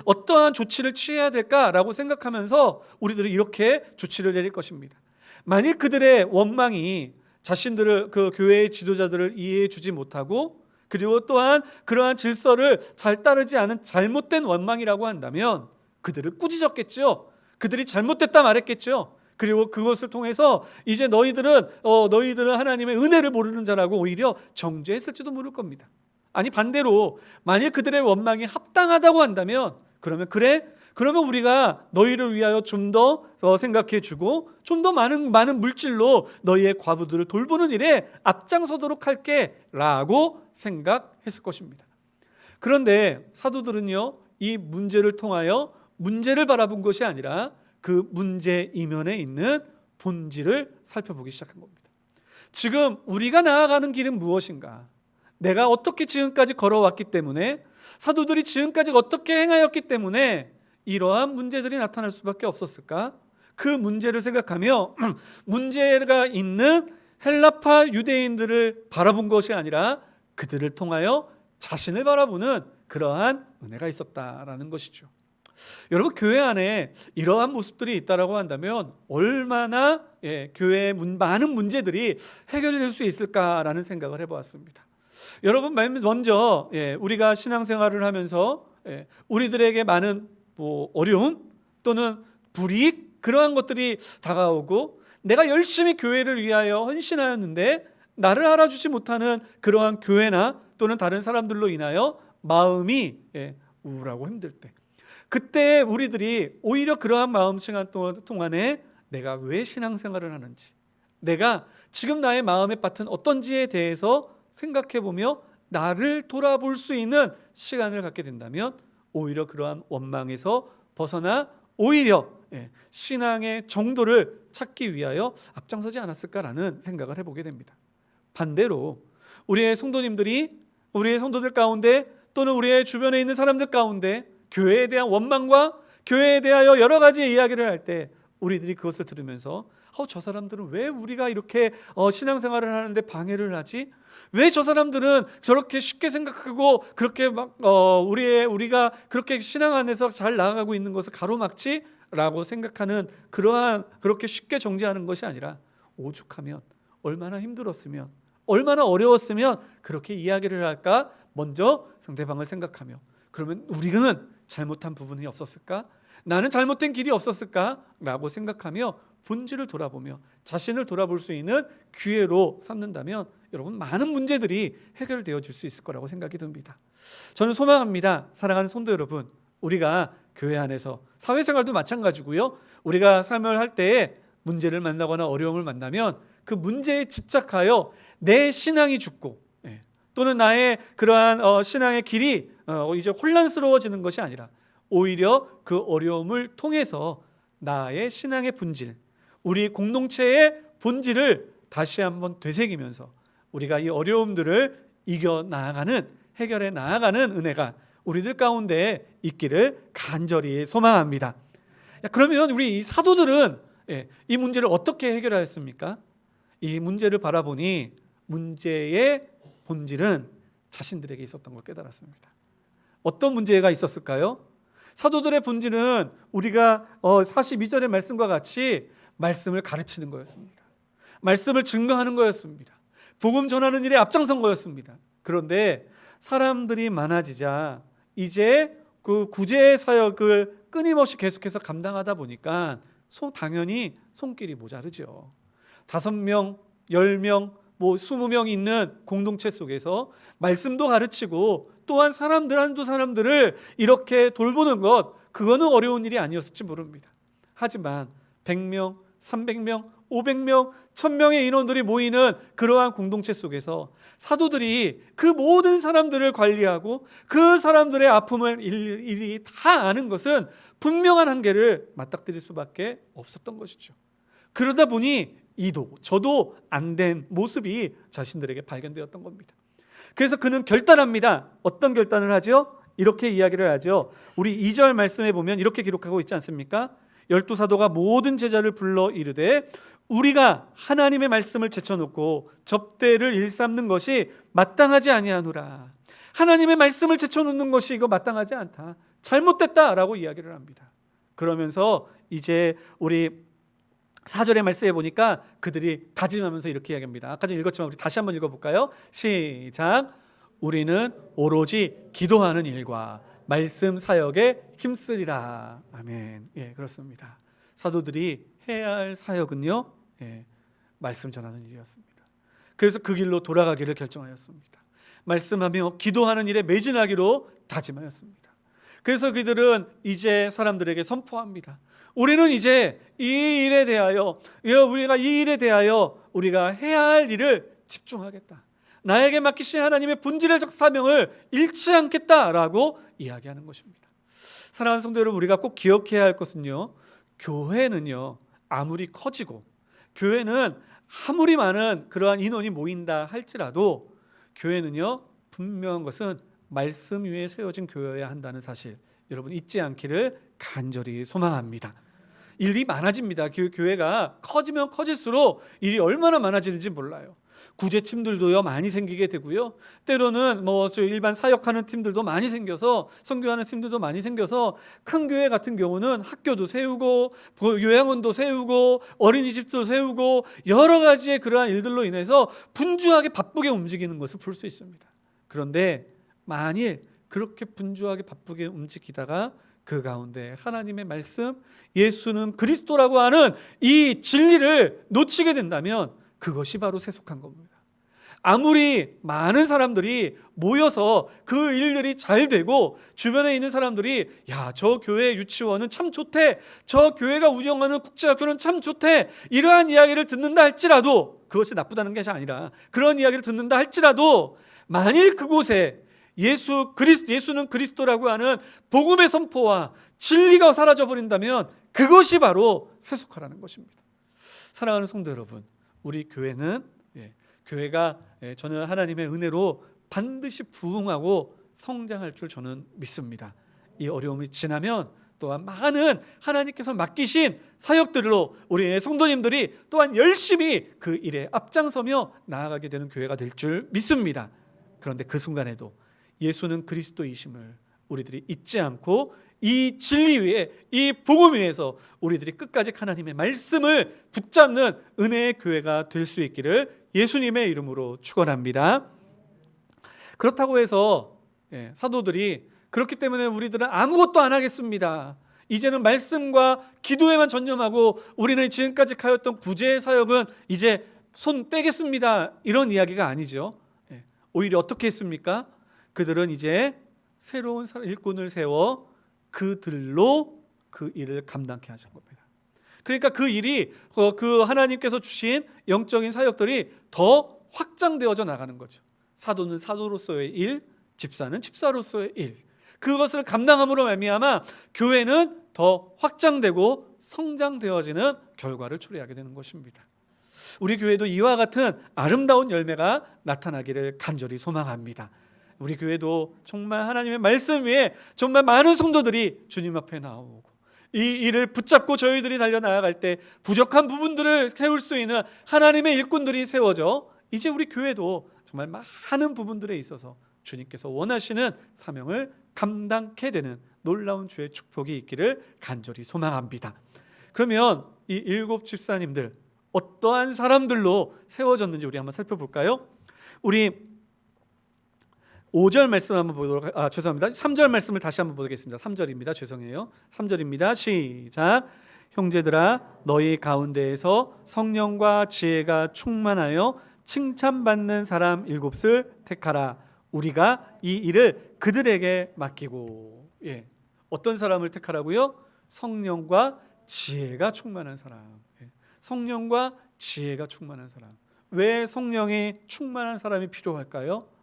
어떠한 조치를 취해야 될까라고 생각하면서 우리들은 이렇게 조치를 내릴 것입니다. 만일 그들의 원망이 자신들을, 그 교회의 지도자들을 이해해 주지 못하고, 그리고 또한 그러한 질서를 잘 따르지 않은 잘못된 원망이라고 한다면 그들을 꾸짖었겠죠. 그들이 잘못됐다 말했겠죠. 그리고 그것을 통해서 이제 너희들은 하나님의 은혜를 모르는 자라고 오히려 정죄했을지도 모를 겁니다. 아니, 반대로 만일 그들의 원망이 합당하다고 한다면 그러면 우리가 너희를 위하여 좀 더 생각해 주고 좀 더 많은 물질로 너희의 과부들을 돌보는 일에 앞장서도록 할게 라고 생각했을 것입니다. 그런데 사도들은요, 이 문제를 통하여 문제를 바라본 것이 아니라 그 문제 이면에 있는 본질을 살펴보기 시작한 겁니다. 지금 우리가 나아가는 길은 무엇인가? 내가 어떻게 지금까지 걸어왔기 때문에, 사도들이 지금까지 어떻게 행하였기 때문에 이러한 문제들이 나타날 수밖에 없었을까? 그 문제를 생각하며 문제가 있는 헬라파 유대인들을 바라본 것이 아니라 그들을 통하여 자신을 바라보는 그러한 은혜가 있었다라는 것이죠. 여러분, 교회 안에 이러한 모습들이 있다라고 한다면 얼마나 교회의 많은 문제들이 해결될 수 있을까라는 생각을 해보았습니다. 여러분, 먼저 우리가 신앙생활을 하면서 우리들에게 많은 어려움 또는 불이익, 그러한 것들이 다가오고, 내가 열심히 교회를 위하여 헌신하였는데 나를 알아주지 못하는 그러한 교회나 또는 다른 사람들로 인하여 마음이 우울하고 힘들 때, 그때 우리들이 오히려 그러한 마음 시간 동안에 내가 왜 신앙생활을 하는지, 내가 지금 나의 마음의 밭은 어떤지에 대해서 생각해보며 나를 돌아볼 수 있는 시간을 갖게 된다면 오히려 그러한 원망에서 벗어나 오히려 신앙의 정도를 찾기 위하여 앞장서지 않았을까라는 생각을 해보게 됩니다. 반대로 우리의 성도들 가운데 또는 우리의 주변에 있는 사람들 가운데 교회에 대한 원망과 교회에 대하여 여러 가지 이야기를 할 때 우리들이 그것을 들으면서 저 사람들은 왜 우리가 이렇게 신앙생활을 하는데 방해를 하지? 왜 저 사람들은 저렇게 쉽게 생각하고 그렇게 우리가 그렇게 신앙 안에서 잘 나아가고 있는 것을 가로막지? 라고 생각하는 그렇게 쉽게 정죄하는 것이 아니라 오죽하면 얼마나 힘들었으면, 얼마나 어려웠으면 그렇게 이야기를 할까? 먼저 상대방을 생각하며, 그러면 우리는 잘못한 부분이 없었을까? 나는 잘못된 길이 없었을까? 라고 생각하며 본질을 돌아보며 자신을 돌아볼 수 있는 기회로 삼는다면 여러분, 많은 문제들이 해결되어 줄 수 있을 거라고 생각이 듭니다. 저는 소망합니다. 사랑하는 성도 여러분, 우리가 교회 안에서, 사회생활도 마찬가지고요, 우리가 삶을 할 때에 문제를 만나거나 어려움을 만나면 그 문제에 집착하여 내 신앙이 죽고, 또는 나의 그러한 신앙의 길이 이제 혼란스러워지는 것이 아니라 오히려 그 어려움을 통해서 나의 신앙의 본질, 우리 공동체의 본질을 다시 한번 되새기면서 우리가 이 어려움들을 이겨나가는, 해결해 나아가는 은혜가 우리들 가운데 있기를 간절히 소망합니다. 그러면 우리 이 사도들은 이 문제를 어떻게 해결하였습니까? 이 문제를 바라보니 문제의 본질은 자신들에게 있었던 걸 깨달았습니다. 어떤 문제가 있었을까요? 사도들의 본질은 우리가 42절의 말씀과 같이 말씀을 가르치는 거였습니다. 말씀을 증거하는 거였습니다. 복음 전하는 일에 앞장선 거였습니다. 그런데 사람들이 많아지자 이제 그 구제 사역을 끊임없이 계속해서 감당하다 보니까 당연히 손길이 모자르죠. 5명, 10명, 20명 있는 공동체 속에서 말씀도 가르치고 또한 한두 사람들을 이렇게 돌보는 것, 그거는 어려운 일이 아니었을지 모릅니다. 하지만 100명, 300명, 500명, 1000명의 인원들이 모이는 그러한 공동체 속에서 사도들이 그 모든 사람들을 관리하고 그 사람들의 아픔을 일일이 다 아는 것은 분명한 한계를 맞닥뜨릴 수밖에 없었던 것이죠. 그러다 보니 저도 안 된 모습이 자신들에게 발견되었던 겁니다. 그래서 그는 결단합니다. 어떤 결단을 하죠? 이렇게 이야기를 하죠. 우리 2절 말씀에 보면 이렇게 기록하고 있지 않습니까? 12사도가 모든 제자를 불러 이르되 우리가 하나님의 말씀을 제쳐놓고 접대를 일삼는 것이 마땅하지 아니하노라. 하나님의 말씀을 제쳐놓는 것이 이거 마땅하지 않다, 잘못됐다라고 이야기를 합니다. 그러면서 이제 우리 4절의 말씀에 보니까 그들이 다짐하면서 이렇게 이야기합니다. 아까 전에 읽었지만 우리 다시 한번 읽어볼까요? 시작. 우리는 오로지 기도하는 일과 말씀 사역에 힘쓰리라. 아멘. 그렇습니다. 사도들이 해야 할 사역은요, 말씀 전하는 일이었습니다. 그래서 그 길로 돌아가기를 결정하였습니다. 말씀하며 기도하는 일에 매진하기로 다짐하였습니다. 그래서 그들은 이제 사람들에게 선포합니다. 우리는 이제 이 일에 대하여 우리가 해야 할 일을 집중하겠다. 나에게 맡기신 하나님의 본질적 사명을 잃지 않겠다라고 이야기하는 것입니다. 사랑하는 성도 여러분, 우리가 꼭 기억해야 할 것은요, 교회는요, 아무리 커지고 교회는 아무리 많은 그러한 인원이 모인다 할지라도 교회는요, 분명한 것은 말씀 위에 세워진 교회여야 한다는 사실, 여러분 잊지 않기를 간절히 소망합니다. 일이 많아집니다. 교회가 커지면 커질수록 일이 얼마나 많아지는지 몰라요. 구제팀들도요 많이 생기게 되고요, 때로는 일반 사역하는 팀들도 많이 생겨서, 선교하는 팀들도 많이 생겨서 큰 교회 같은 경우는 학교도 세우고 요양원도 세우고 어린이집도 세우고 여러 가지의 그러한 일들로 인해서 분주하게 바쁘게 움직이는 것을 볼 수 있습니다. 그런데 만일 그렇게 분주하게 바쁘게 움직이다가 그 가운데 하나님의 말씀, 예수는 그리스도라고 하는 이 진리를 놓치게 된다면 그것이 바로 세속한 겁니다. 아무리 많은 사람들이 모여서 그 일들이 잘 되고 주변에 있는 사람들이 저 교회 유치원은 참 좋대, 저 교회가 운영하는 국제학교는 참 좋대, 이러한 이야기를 듣는다 할지라도, 그것이 나쁘다는 것이 아니라 그런 이야기를 듣는다 할지라도 만일 그곳에 예수는 그리스도라고 하는 복음의 선포와 진리가 사라져 버린다면 그것이 바로 세속화라는 것입니다. 사랑하는 성도 여러분, 우리 교회는 교회가 저는 하나님의 은혜로 반드시 부흥하고 성장할 줄 저는 믿습니다. 이 어려움이 지나면 또한 많은 하나님께서 맡기신 사역들로 우리 성도님들이 또한 열심히 그 일에 앞장서며 나아가게 되는 교회가 될 줄 믿습니다. 그런데 그 순간에도 예수는 그리스도이심을 우리들이 잊지 않고 이 진리 위에, 이 복음 위에서 우리들이 끝까지 하나님의 말씀을 붙잡는 은혜의 교회가 될 수 있기를 예수님의 이름으로 축원합니다. 그렇다고 해서 사도들이 그렇기 때문에 우리들은 아무것도 안 하겠습니다, 이제는 말씀과 기도에만 전념하고 우리는 지금까지 하였던 구제의 사역은 이제 손 떼겠습니다, 이런 이야기가 아니죠. 오히려 어떻게 했습니까? 그들은 이제 새로운 일꾼을 세워 그들로 그 일을 감당케 하신 겁니다. 그러니까 그 일이, 그 하나님께서 주신 영적인 사역들이 더 확장되어져 나가는 거죠. 사도는 사도로서의 일, 집사는 집사로서의 일, 그것을 감당함으로 말미암아 교회는 더 확장되고 성장되어지는 결과를 초래하게 되는 것입니다. 우리 교회도 이와 같은 아름다운 열매가 나타나기를 간절히 소망합니다. 우리 교회도 정말 하나님의 말씀 위에 정말 많은 성도들이 주님 앞에 나오고 이 일을 붙잡고 저희들이 달려나아갈 때 부족한 부분들을 세울 수 있는 하나님의 일꾼들이 세워져 이제 우리 교회도 정말 많은 부분들에 있어서 주님께서 원하시는 사명을 감당케 되는 놀라운 주의 축복이 있기를 간절히 소망합니다. 그러면 이 7 집사님들 어떠한 사람들로 세워졌는지 우리 한번 살펴볼까요? 우리 5절 말씀 한번 보도록, 죄송합니다. 3절 말씀을 다시 한번 보겠습니다. 3절입니다. 죄송해요. 3절입니다. 시작. 형제들아, 너희 가운데에서 성령과 지혜가 충만하여 칭찬받는 사람 7을 택하라. 우리가 이 일을 그들에게 맡기고. 어떤 사람을 택하라고요? 성령과 지혜가 충만한 사람. 성령과 지혜가 충만한 사람. 왜 성령이 충만한 사람이 필요할까요?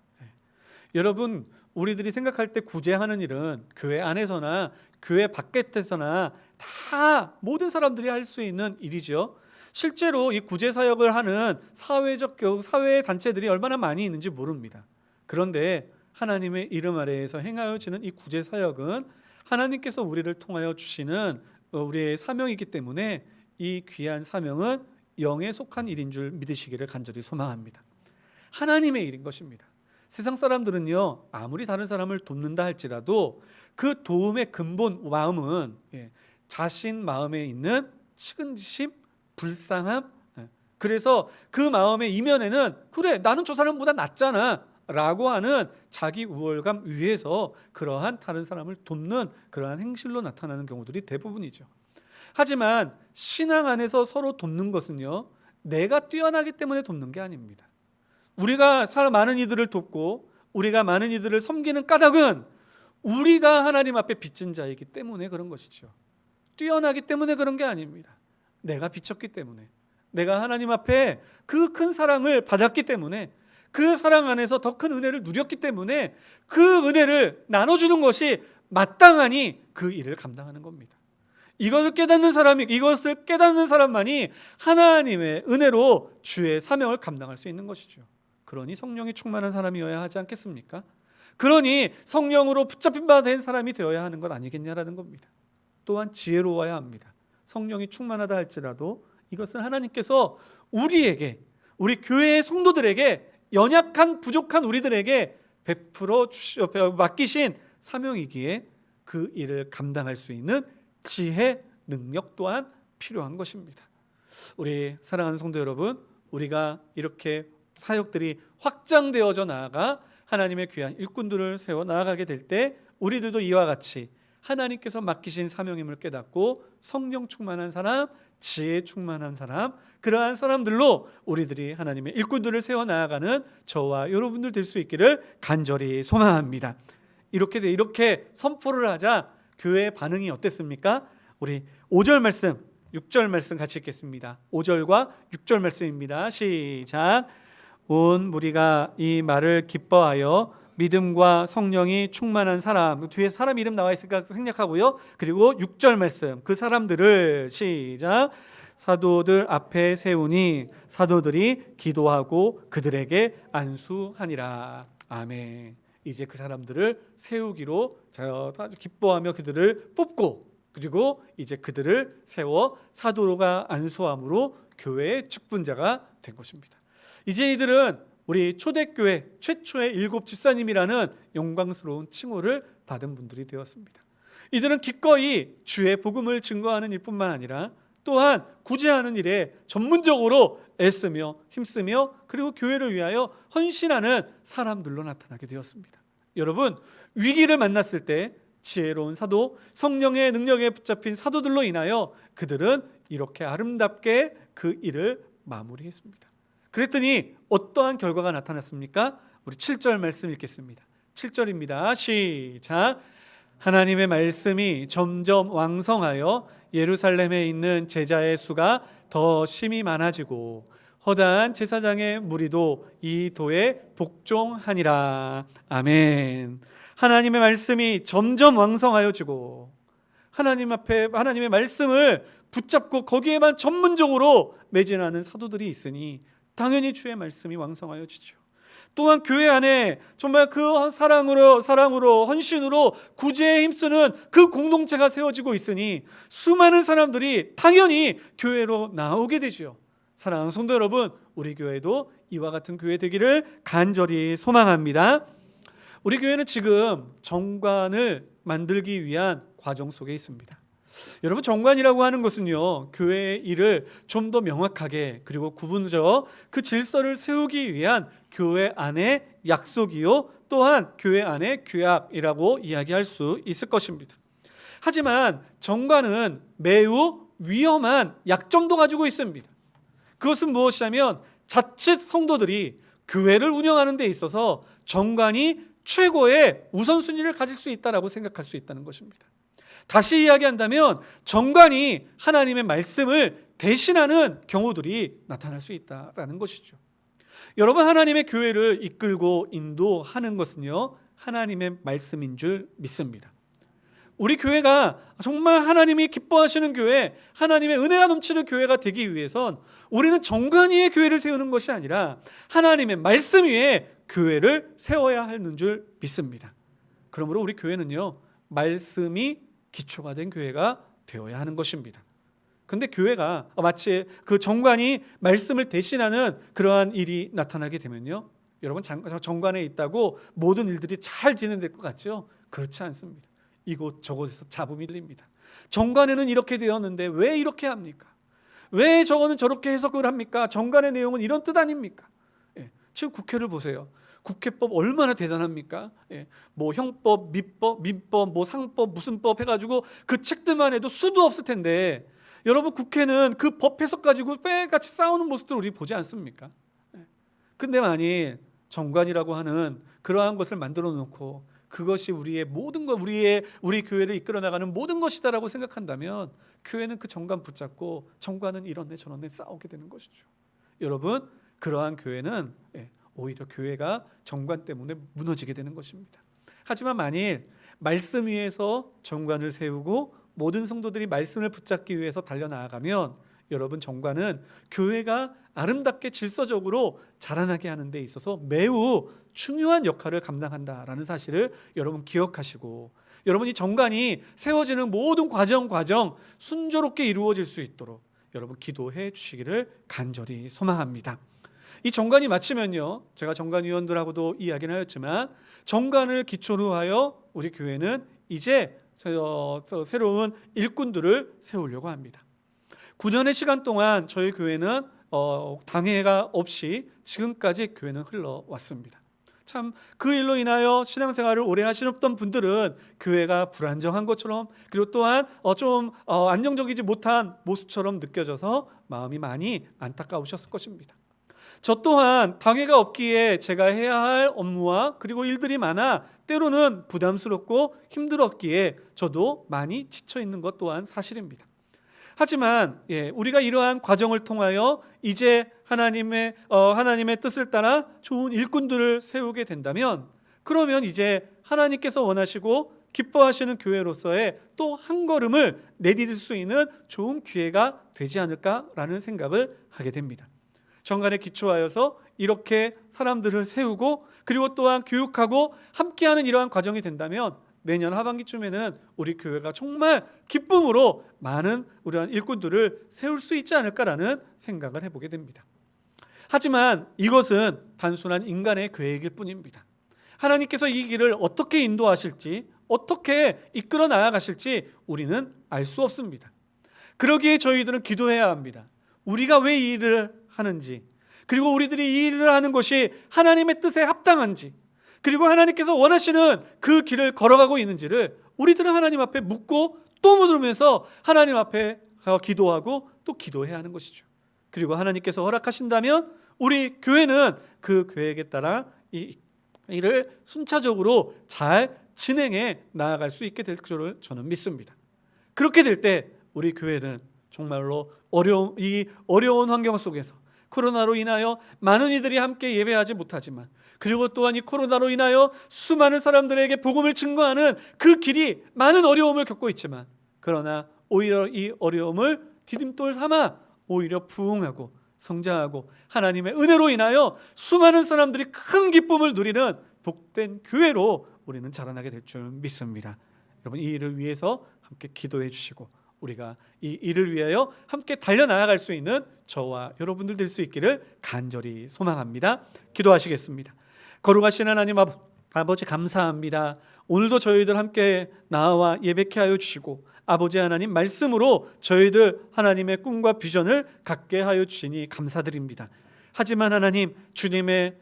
여러분, 우리들이 생각할 때 구제하는 일은 교회 안에서나 교회 밖에서나 다 모든 사람들이 할 수 있는 일이죠. 실제로 이 구제 사역을 하는 사회 단체들이 얼마나 많이 있는지 모릅니다. 그런데 하나님의 이름 아래에서 행하여지는 이 구제 사역은 하나님께서 우리를 통하여 주시는 우리의 사명이기 때문에 이 귀한 사명은 영에 속한 일인 줄 믿으시기를 간절히 소망합니다. 하나님의 일인 것입니다. 세상 사람들은요, 아무리 다른 사람을 돕는다 할지라도 그 도움의 근본 마음은 자신 마음에 있는 측은지심, 불쌍함, 그래서 그 마음의 이면에는 그래, 나는 저 사람보다 낫잖아 라고 하는 자기 우월감 위에서 그러한 다른 사람을 돕는 그러한 행실로 나타나는 경우들이 대부분이죠. 하지만 신앙 안에서 서로 돕는 것은요, 내가 뛰어나기 때문에 돕는 게 아닙니다. 우리가 많은 이들을 돕고 우리가 많은 이들을 섬기는 까닭은 우리가 하나님 앞에 빚진 자이기 때문에 그런 것이죠. 뛰어나기 때문에 그런 게 아닙니다. 내가 빚졌기 때문에, 내가 하나님 앞에 그 큰 사랑을 받았기 때문에, 그 사랑 안에서 더 큰 은혜를 누렸기 때문에 그 은혜를 나눠주는 것이 마땅하니 그 일을 감당하는 겁니다. 이것을 깨닫는 사람만이 하나님의 은혜로 주의 사명을 감당할 수 있는 것이죠. 그러니 성령이 충만한 사람이어야 하지 않겠습니까? 그러니 성령으로 붙잡힌 바 된 사람이 되어야 하는 것 아니겠냐라는 겁니다. 또한 지혜로워야 합니다. 성령이 충만하다 할지라도 이것은 하나님께서 우리에게, 우리 교회의 성도들에게, 연약한 부족한 우리들에게 베풀어 맡기신 사명이기에 그 일을 감당할 수 있는 지혜, 능력 또한 필요한 것입니다. 우리 사랑하는 성도 여러분, 우리가 이렇게 사역들이 확장되어져 나아가 하나님의 귀한 일꾼들을 세워 나아가게 될 때 우리들도 이와 같이 하나님께서 맡기신 사명임을 깨닫고 성령 충만한 사람, 지혜 충만한 사람, 그러한 사람들로 우리들이 하나님의 일꾼들을 세워 나아가는 저와 여러분들 될 수 있기를 간절히 소망합니다. 이렇게 선포를 하자 교회의 반응이 어땠습니까? 우리 5절 말씀, 6절 말씀 같이 읽겠습니다. 5절과 6절 말씀입니다. 시작. 온 무리가 이 말을 기뻐하여 믿음과 성령이 충만한 사람, 뒤에 사람 이름 나와 있으니까 생략하고요. 그리고 6절 말씀, 그 사람들을 시작. 사도들 앞에 세우니 사도들이 기도하고 그들에게 안수하니라. 아멘. 이제 그 사람들을 세우기로 기뻐하며 그들을 뽑고, 그리고 이제 그들을 세워 사도가 안수함으로 교회의 직분자가 된 것입니다. 이제 이들은 우리 초대교회 최초의 7 집사님이라는 영광스러운 칭호를 받은 분들이 되었습니다. 이들은 기꺼이 주의 복음을 증거하는 일뿐만 아니라 또한 구제하는 일에 전문적으로 애쓰며 힘쓰며 그리고 교회를 위하여 헌신하는 사람들로 나타나게 되었습니다. 여러분, 위기를 만났을 때 지혜로운 사도, 성령의 능력에 붙잡힌 사도들로 인하여 그들은 이렇게 아름답게 그 일을 마무리했습니다. 그랬더니 어떠한 결과가 나타났습니까? 우리 7절 말씀 읽겠습니다. 7절입니다. 시작. 하나님의 말씀이 점점 왕성하여 예루살렘에 있는 제자의 수가 더 심히 많아지고 허다한 제사장의 무리도 이 도에 복종하니라. 아멘. 하나님의 말씀이 점점 왕성하여지고 하나님 앞에 하나님의 말씀을 붙잡고 거기에만 전문적으로 매진하는 사도들이 있으니 당연히 주의 말씀이 왕성하여지죠. 또한 교회 안에 정말 그 사랑으로 헌신으로 구제에 힘쓰는 그 공동체가 세워지고 있으니 수많은 사람들이 당연히 교회로 나오게 되죠. 사랑하는 성도 여러분, 우리 교회도 이와 같은 교회 되기를 간절히 소망합니다. 우리 교회는 지금 정관을 만들기 위한 과정 속에 있습니다. 여러분, 정관이라고 하는 것은요, 교회의 일을 좀 더 명확하게 그리고 구분져 그 질서를 세우기 위한 교회 안의 약속이요, 또한 교회 안의 규약이라고 이야기할 수 있을 것입니다. 하지만 정관은 매우 위험한 약점도 가지고 있습니다. 그것은 무엇이냐면 자칫 성도들이 교회를 운영하는 데 있어서 정관이 최고의 우선순위를 가질 수 있다라고 생각할 수 있다는 것입니다. 다시 이야기한다면 정관이 하나님의 말씀을 대신하는 경우들이 나타날 수 있다라는 것이죠. 여러분, 하나님의 교회를 이끌고 인도하는 것은요, 하나님의 말씀인 줄 믿습니다. 우리 교회가 정말 하나님이 기뻐하시는 교회, 하나님의 은혜가 넘치는 교회가 되기 위해선 우리는 정관 위에 교회를 세우는 것이 아니라 하나님의 말씀 위에 교회를 세워야 하는 줄 믿습니다. 그러므로 우리 교회는요, 말씀이 기초가 된 교회가 되어야 하는 것입니다. 근데 교회가 마치 그 정관이 말씀을 대신하는 그러한 일이 나타나게 되면요, 여러분, 정관에 있다고 모든 일들이 잘 진행될 것 같죠? 그렇지 않습니다. 이곳저곳에서 잡음이 들립니다. 정관에는 이렇게 되었는데 왜 이렇게 합니까? 왜 저거는 저렇게 해석을 합니까? 정관의 내용은 이런 뜻 아닙니까? 지금 국회를 보세요. 국회법 얼마나 대단합니까? 뭐 형법, 민법, 뭐 상법, 무슨 법 해가지고 그 책들만 해도 수도 없을 텐데 여러분, 국회는 그 법 해석 가지고 빼같이 싸우는 모습들을 우리 보지 않습니까? 근데 만일 정관이라고 하는 그러한 것을 만들어 놓고 그것이 우리의 모든 것, 우리 교회를 이끌어 나가는 모든 것이다라고 생각한다면 교회는 그 정관 붙잡고 정관은 이런데 저런데 싸우게 되는 것이죠. 여러분, 그러한 교회는 오히려 교회가 정관 때문에 무너지게 되는 것입니다. 하지만 만일 말씀 위에서 정관을 세우고 모든 성도들이 말씀을 붙잡기 위해서 달려나가면 여러분, 정관은 교회가 아름답게 질서적으로 자라나게 하는 데 있어서 매우 중요한 역할을 감당한다라는 사실을 여러분 기억하시고, 여러분, 이 정관이 세워지는 모든 과정 순조롭게 이루어질 수 있도록 여러분 기도해 주시기를 간절히 소망합니다. 이 정관이 마치면요, 제가 정관위원들하고도 이야기를 하였지만 정관을 기초로 하여 우리 교회는 이제 새로운 일꾼들을 세우려고 합니다. 9년의 시간 동안 저희 교회는 당회가 없이 지금까지 교회는 흘러왔습니다. 참 그 일로 인하여 신앙생활을 오래 하시던 분들은 교회가 불안정한 것처럼, 그리고 또한 좀 안정적이지 못한 모습처럼 느껴져서 마음이 많이 안타까우셨을 것입니다. 저 또한 당회가 없기에 제가 해야 할 업무와 그리고 일들이 많아 때로는 부담스럽고 힘들었기에 저도 많이 지쳐 있는 것 또한 사실입니다. 하지만 우리가 이러한 과정을 통하여 이제 하나님의 뜻을 따라 좋은 일꾼들을 세우게 된다면, 그러면 이제 하나님께서 원하시고 기뻐하시는 교회로서의 또 한 걸음을 내디딜 수 있는 좋은 기회가 되지 않을까라는 생각을 하게 됩니다. 정관에 기초하여서 이렇게 사람들을 세우고 그리고 또한 교육하고 함께하는 이러한 과정이 된다면 내년 하반기쯤에는 우리 교회가 정말 기쁨으로 많은 우리한 일꾼들을 세울 수 있지 않을까라는 생각을 해보게 됩니다. 하지만 이것은 단순한 인간의 계획일 뿐입니다. 하나님께서 이 길을 어떻게 인도하실지, 어떻게 이끌어 나아가실지 우리는 알 수 없습니다. 그러기에 저희들은 기도해야 합니다. 우리가 왜 이 일을 하는지, 그리고 우리들이 이 일을 하는 것이 하나님의 뜻에 합당한지, 그리고 하나님께서 원하시는 그 길을 걸어가고 있는지를 우리들은 하나님 앞에 묻고 또 묻으면서 하나님 앞에 기도하고 또 기도해야 하는 것이죠. 그리고 하나님께서 허락하신다면 우리 교회는 그 계획에 따라 이 일을 순차적으로 잘 진행해 나아갈 수 있게 될 줄을 저는 믿습니다. 그렇게 될 때 우리 교회는 정말로 이 어려운 환경 속에서 코로나로 인하여 많은 이들이 함께 예배하지 못하지만, 그리고 또한 이 코로나로 인하여 수많은 사람들에게 복음을 증거하는 그 길이 많은 어려움을 겪고 있지만, 그러나 오히려 이 어려움을 디딤돌 삼아 오히려 부흥하고 성장하고 하나님의 은혜로 인하여 수많은 사람들이 큰 기쁨을 누리는 복된 교회로 우리는 자라나게 될 줄 믿습니다. 여러분, 이 일을 위해서 함께 기도해 주시고 우리가 이 일을 위하여 함께 달려나갈 수 있는 저와 여러분들 될 수 있기를 간절히 소망합니다. 기도하시겠습니다. 거룩하신 하나님 아버지, 감사합니다. 오늘도 저희들 함께 나와 예배케 하여 주시고 아버지 하나님 말씀으로 저희들 하나님의 꿈과 비전을 갖게 하여 주시니 감사드립니다. 하지만 하나님, 주님의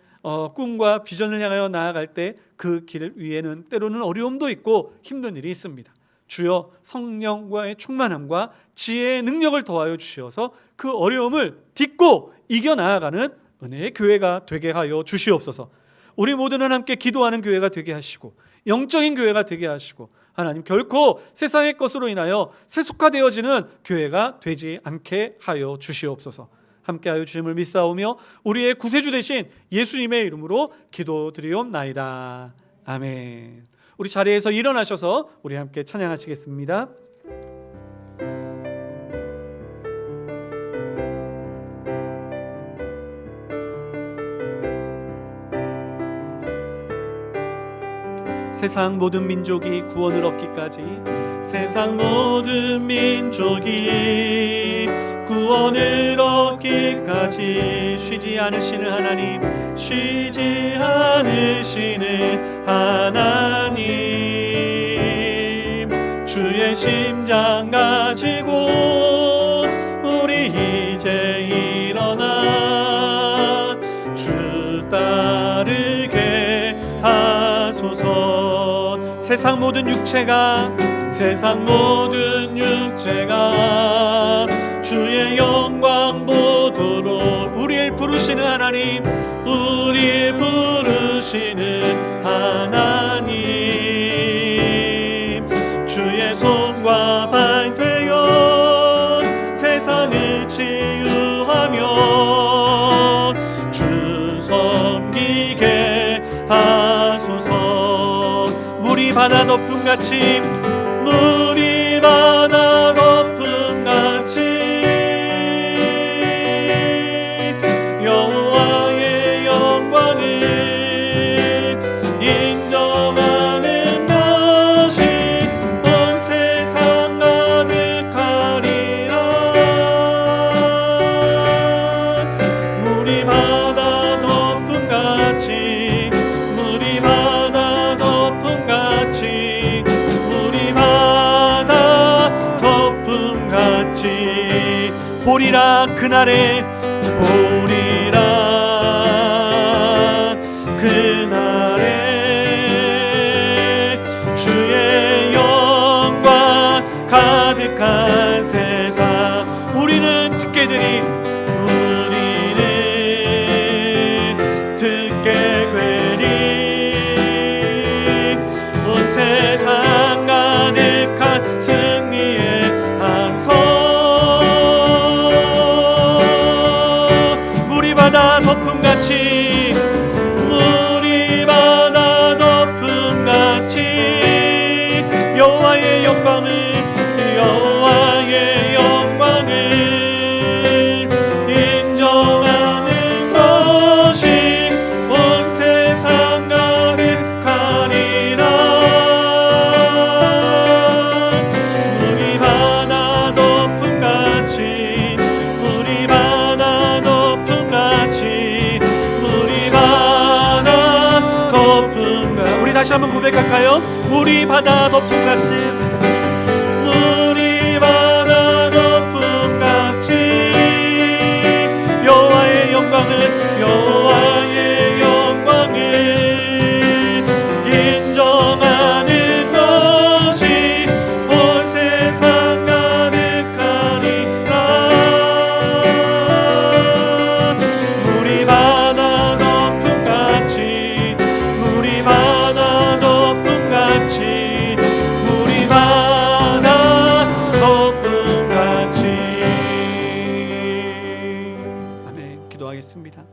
꿈과 비전을 향하여 나아갈 때 그 길 위에는 때로는 어려움도 있고 힘든 일이 있습니다. 주여, 성령과의 충만함과 지혜의 능력을 더하여 주셔서 그 어려움을 딛고 이겨나아가는 은혜의 교회가 되게 하여 주시옵소서. 우리 모두는 함께 기도하는 교회가 되게 하시고 영적인 교회가 되게 하시고, 하나님 결코 세상의 것으로 인하여 세속화되어지는 교회가 되지 않게 하여 주시옵소서. 함께하여 주심을 믿사오며 우리의 구세주 되신 예수님의 이름으로 기도드리옵나이다. 아멘. 우리 자리에서 일어나셔서 우리 함께 찬양하시겠습니다. 세상 모든 민족이 구원을 얻기까지, 세상 모든 민족이 구원을 얻기까지 쉬지 않으시는 하나님, 쉬지 않으시는 하나님, 주의 심장 가지고 우리 이제 일어나 주 따르게 하소서. 세상 모든 육체가 주의 영광 보도록 우리를 부르시는 하나님, 우리 부르시는 하나님, 주의 손과 발 되어 세상을 치유하며 주 섬기게 하소서. 물이 바다 덮음같이, 물이 바다 덮음같이 여호와의 영광을 인정하는 것이 온 세상 가득하리라. 물이 바다 덮음같이, 물이 바다 덮음같이, 물이 바다 덮음같이 보리라. 그날에 보리라. 그날에 주의 영광 가득한 세상, 우리는 듣게 되리, 우리는 듣게 되리. 온 세상 가득한 승리의 함성, 물이 바다 덮음같이, 물이 바다 덮음같이 여호와의 영광을, 여호와의 영광을 인정하는 것이 온 다시 한번 고백할까요? 물이 바다 덮음같이, 물이 바다 덮음같이 여호와의 영광을 인정하는 것이 온 세상 가득하리라. 물이 바다 덮음같이, 물이 바다 덮음같이, 물이 바다 덮음같이. 아멘. 기도하겠습니다.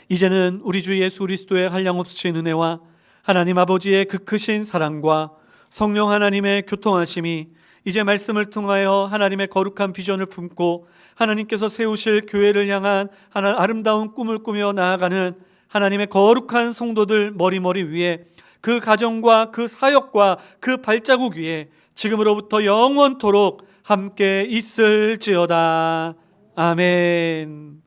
이제는 우리 주 예수 그리스도의 한량없으신 은혜와 하나님 아버지의 그 크신 사랑과 성령 하나님의 교통하심이 이제 말씀을 통하여 하나님의 거룩한 비전을 품고 하나님께서 세우실 교회를 향한 아름다운 꿈을 꾸며 나아가는 하나님의 거룩한 성도들 머리머리 위에, 그 가정과 그 사역과 그 발자국 위에 지금으로부터 영원토록 함께 있을지어다. 아멘.